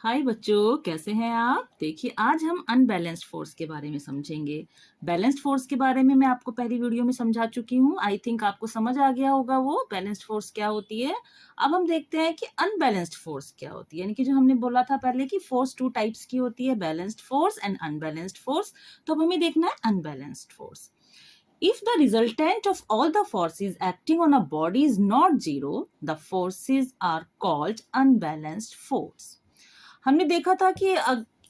हाय बच्चों, कैसे हैं आप? देखिए, आज हम अनबैलेंस्ड फोर्स के बारे में समझेंगे। बैलेंस्ड फोर्स के बारे में मैं आपको पहली वीडियो में समझा चुकी हूँ। आई थिंक आपको समझ आ गया होगा वो बैलेंस्ड फोर्स क्या होती है। अब हम देखते हैं कि अनबैलेंस्ड फोर्स क्या होती है, यानी कि जो हमने बोला था पहले कि फोर्स टू टाइप्स की होती है, balanced force and unbalanced force. तो अब हमें देखना है unbalanced force. If the resultant of all the forces acting on a body is not zero, the forces are called unbalanced force. हमने देखा था कि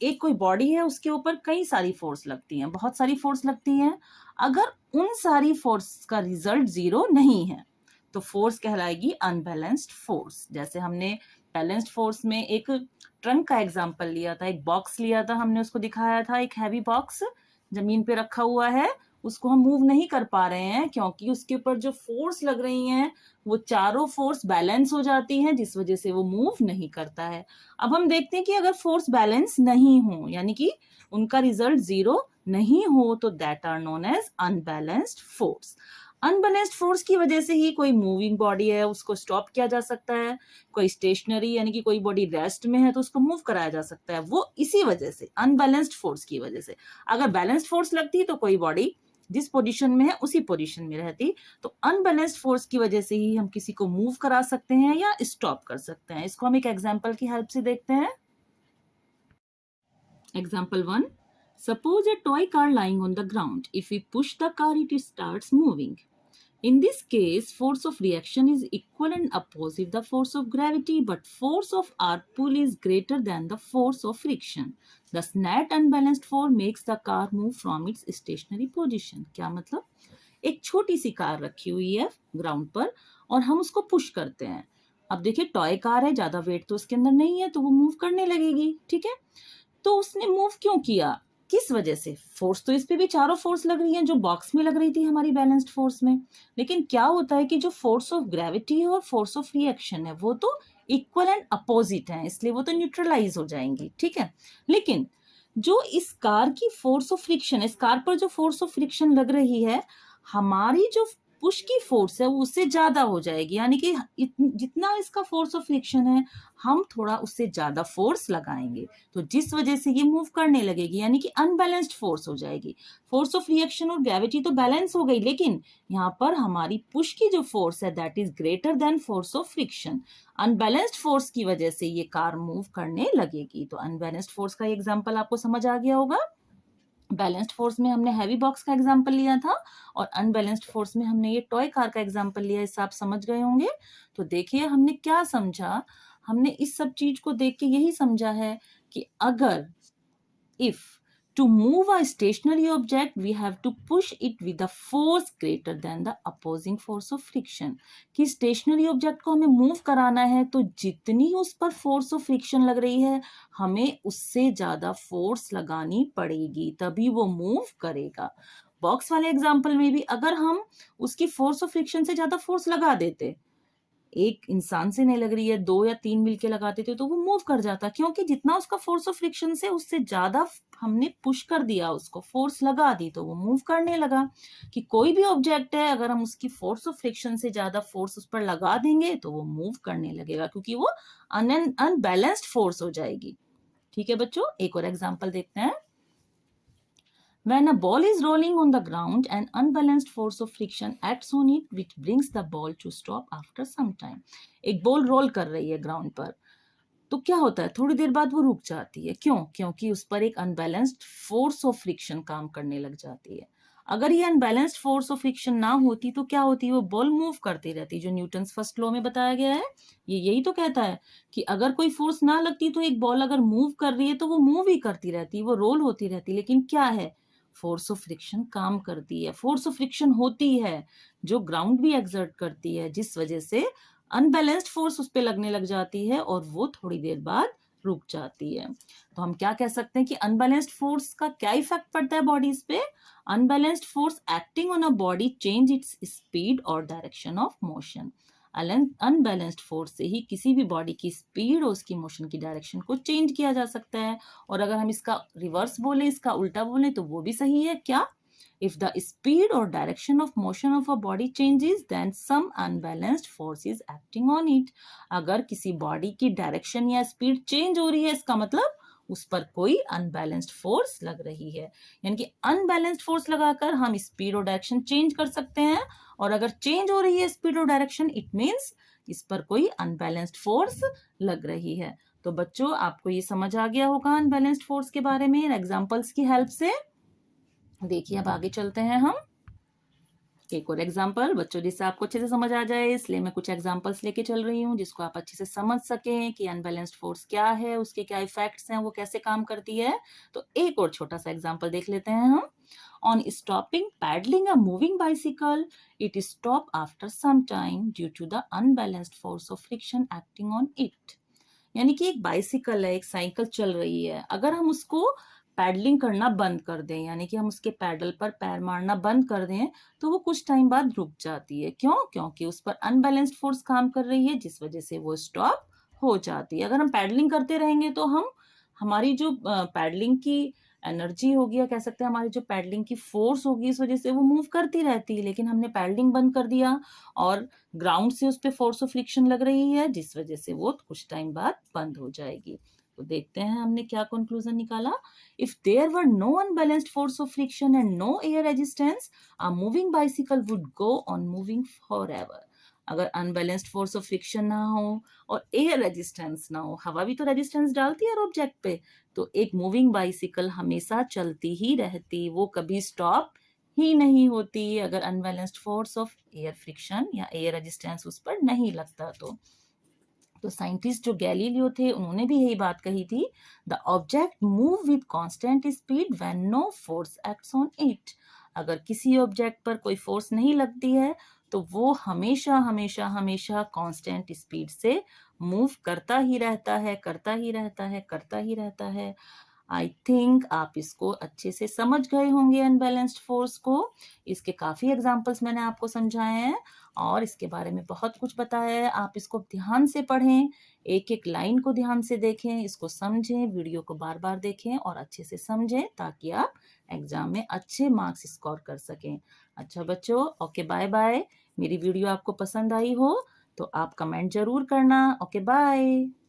एक कोई बॉडी है, उसके ऊपर कई सारी फोर्स लगती हैं, बहुत सारी फोर्स लगती हैं। अगर उन सारी फोर्स का रिजल्ट जीरो नहीं है तो फोर्स कहलाएगी अनबैलेंस्ड फोर्स। जैसे हमने बैलेंस्ड फोर्स में एक ट्रंक का एग्जांपल लिया था, एक बॉक्स लिया था, हमने उसको दिखाया था, एक हैवी बॉक्स जमीन पे रखा हुआ है, उसको हम मूव नहीं कर पा रहे हैं क्योंकि उसके ऊपर जो फोर्स लग रही हैं वो चारों फोर्स बैलेंस हो जाती हैं, जिस वजह से वो मूव नहीं करता है। अब हम देखते हैं कि अगर फोर्स बैलेंस नहीं हो, यानी कि उनका रिजल्ट जीरो नहीं हो, तो that are known as unbalanced force. Unbalanced force की वजह से ही कोई मूविंग बॉडी है उसको स्टॉप किया जा सकता है, कोई स्टेशनरी यानी कि कोई बॉडी रेस्ट में है तो उसको मूव कराया जा सकता है, वो इसी वजह से, अनबैलेंस्ड फोर्स की वजह से। अगर बैलेंस्ड फोर्स लगती तो कोई बॉडी जिस पोजीशन में है उसी पोजीशन में रहती। तो अनबैलेंस्ड फोर्स की वजह से ही हम किसी को मूव करा सकते हैं या स्टॉप कर सकते हैं। इसको हम एक एग्जांपल की हेल्प से देखते हैं। Example 1, suppose a toy car lying on the ground. If we push the car, it starts moving. In this case, force of reaction is equal and opposite the force of gravity, but force of earth pull is greater than the force of friction. Thus, net unbalanced force makes the car move from its stationary position. क्या मतलब? एक छोटी सी car रखी हुई है ground पर और हम उसको पुश करते हैं। अब देखिए, टॉय कार है, ज्यादा वेट तो उसके अंदर नहीं है, तो वो मूव करने लगेगी, ठीक है। तो उसने मूव क्यों किया, किस वजह से? फोर्स तो इस पे भी चारों फोर्स लग रही हैं जो बॉक्स में लग रही थी हमारी बैलेंस्ड फोर्स में। लेकिन क्या होता है कि जो फोर्स ऑफ ग्रेविटी है और फोर्स ऑफ रिएक्शन है वो तो इक्वल एंड अपोजिट है, इसलिए वो तो न्यूट्रलाइज हो जाएंगी, ठीक है। लेकिन जो इस कार की फोर्स ऑफ फ्रिक्शन, इस कार पर जो फोर्स ऑफ फ्रिक्शन लग रही है, हमारी जो पुश की फोर्स है वो उससे ज्यादा हो जाएगी, यानी कि जितना इसका फोर्स ऑफ फ्रिक्शन है हम थोड़ा उससे ज्यादा फोर्स लगाएंगे, तो जिस वजह से ये मूव करने लगेगी, यानी कि अनबैलेंस्ड फोर्स हो जाएगी। फोर्स ऑफ रिएक्शन और ग्रेविटी तो बैलेंस हो गई, लेकिन यहाँ पर हमारी पुश की जो फोर्स है that is greater than force of friction. Unbalanced force की वजह से ये कार मूव करने लगेगी। तो अनबैलेंस्ड फोर्स का एग्जाम्पल आपको समझ आ गया होगा। बैलेंस्ड फोर्स में हमने हैवी बॉक्स का एग्जांपल लिया था और अनबैलेंस्ड फोर्स में हमने ये टॉय कार का एग्जांपल लिया, इससे आप समझ गए होंगे। तो देखिए हमने क्या समझा, हमने इस सब चीज को देख के यही समझा है कि अगर if to move a stationary object we have to push it with a force greater than the opposing force of friction, कि स्टेशनरी ऑब्जेक्ट को हमें मूव कराना है तो जितनी उस पर फोर्स ऑफ फ्रिक्शन लग रही है हमें उससे ज्यादा फोर्स लगानी पड़ेगी, तभी वो मूव करेगा। बॉक्स वाले एग्जांपल में भी अगर हम उसकी फोर्स ऑफ फ्रिक्शन से ज्यादा फोर्स लगा देते, एक इंसान से नहीं लग रही है, दो या तीन मिलके लगाते थे तो वो मूव कर जाता, क्योंकि जितना उसका फोर्स ऑफ फ्रिक्शन से उससे ज्यादा हमने पुश कर दिया, उसको फोर्स लगा दी तो वो मूव करने लगा। कि कोई भी ऑब्जेक्ट है अगर हम उसकी फोर्स ऑफ फ्रिक्शन से ज्यादा फोर्स उस पर लगा देंगे तो वो मूव करने लगेगा, क्योंकि वो अनबैलेंस्ड फोर्स हो जाएगी। ठीक है बच्चों, एक और एग्जाम्पल देखते हैं। When a ball is rolling on the ground, an unbalanced force of friction acts on it, which brings the ball to stop after some time. एक बॉल रोल कर रही है ग्राउंड पर, तो क्या होता है, थोड़ी देर बाद वो रुक जाती है। क्यों? क्योंकि उस पर एक अनबैलेंस्ड फोर्स ऑफ फ्रिक्शन काम करने लग जाती है। अगर ये अनबैलेंस्ड फोर्स ऑफ फ्रिक्शन ना होती तो क्या होती, वो बॉल मूव करती रहती, जो न्यूटन्स फर्स्ट लॉ में बताया गया है ये यही तो कहता है कि अगर कोई फोर्स ना लगती तो एक बॉल अगर मूव कर रही है तो वो मूव ही करती रहती, वो रोल होती रहती। लेकिन क्या है, फोर्स ऑफ फ्रिक्शन काम करती है, फोर्स ऑफ फ्रिक्शन होती है जो ग्राउंड भी एक्सर्ट करती है, जिस वजह से अनबैलेंस्ड फोर्स उस पर लगने लग जाती है और वो थोड़ी देर बाद रुक जाती है। तो हम क्या कह सकते हैं कि अनबैलेंस्ड फोर्स का क्या इफेक्ट पड़ता है बॉडीज पे? Unbalanced force acting on a body change its speed और direction of motion. Unbalanced force से ही किसी भी बॉडी की स्पीड और उसकी मोशन की डायरेक्शन को चेंज किया जा सकता है। और अगर हम इसका रिवर्स बोले, इसका उल्टा बोले तो वो भी सही है। क्या? If the speed or direction of motion of a body changes, then some unbalanced force is acting on it. अगर किसी बॉडी की डायरेक्शन या स्पीड चेंज हो रही है, इसका मतलब उस पर कोई अनबैलेंस्ड फोर्स लग रही है। यानी कि अनबैलेंस्ड फोर्स लगाकर हम स्पीड और डायरेक्शन चेंज कर सकते हैं, और अगर चेंज हो रही है स्पीड और डायरेक्शन, इट मीन्स इस पर कोई अनबैलेंस्ड फोर्स लग रही है। तो बच्चों, आपको ये समझ आ गया होगा अनबैलेंस्ड फोर्स के बारे में एग्जांपल्स की हेल्प से। देखिए, अब आगे चलते हैं हम। एक और एग्जाम्पल बच्चों, जिससे आपको अच्छे से समझ आ जाए, इसलिए मैं कुछ एग्जाम्पल्स लेके चल रही हूँ जिसको आप अच्छे से समझ सकें कि अनबैलेंस्ड फोर्स क्या है, उसके क्या इफेक्ट्स हैं, वो कैसे काम करती है। तो एक और छोटा सा एग्जाम्पल देख लेते हैं हम। On stopping pedalling a moving bicycle, it stop after some time due to the unbalanced force of friction acting on it. यानी कि एक बाइसिकल है, एक साइकिल चल रही है, अगर हम उसको पैडलिंग करना बंद कर दें, यानी कि हम उसके पैडल पर पैर मारना बंद कर दें, तो वो कुछ टाइम बाद रुक जाती है। क्यों? क्योंकि उस पर अनबैलेंस्ड फोर्स काम कर रही है, जिस वजह से वो स्टॉप हो जाती है। अगर हम पैडलिंग करते रहेंगे तो हमारी जो पैडलिंग की एनर्जी होगी, या कह सकते हैं हमारी जो पैडलिंग की फोर्स होगी, इस वजह से वो मूव करती रहती है। लेकिन हमने पैडलिंग बंद कर दिया और ग्राउंड से उस पर फोर्स ऑफ फ्रिक्शन लग रही है, जिस वजह से वो कुछ टाइम बाद बंद हो जाएगी। तो देखते हैं हमने क्या कंक्लूजन निकाला। If there were no unbalanced force of friction and no air resistance, a moving bicycle would go on moving forever. अगर अनबैलेंस्ड फोर्स ऑफ फ्रिक्शन ना हो और एयर रेजिस्टेंस ना हो, हवा भी तो रेजिस्टेंस डालती है ऑब्जेक्ट पे, तो एक मूविंग बाइसिकल हमेशा चलती ही रहती, वो कभी स्टॉप ही नहीं होती, अगर unbalanced force of air friction या एयर रेजिस्टेंस उस पर नहीं लगता। तो साइंटिस्ट जो गैलीलियो थे, उन्होंने भी यही बात कही थी, the object move with constant speed when no force acts on it. अगर किसी ऑब्जेक्ट पर कोई फोर्स नहीं लगती है, तो वो हमेशा हमेशा हमेशा कांस्टेंट स्पीड से मूव करता ही रहता है, करता ही रहता है, करता ही रहता है। आई थिंक आप इसको अच्छे से समझ गए होंगे अनबैलेंस्ड फोर्स को। इसके काफी एग्जांपल्स मैंने आपको समझाए हैं और इसके बारे में बहुत कुछ बताया है। आप इसको ध्यान से पढ़ें, एक एक लाइन को ध्यान से देखें, इसको समझें, वीडियो को बार बार देखें और अच्छे से समझें, ताकि आप एग्जाम में अच्छे मार्क्स स्कोर कर सकें। अच्छा बच्चों, ओके, बाय बाय। मेरी वीडियो आपको पसंद आई हो तो आप कमेंट जरूर करना। Okay, bye.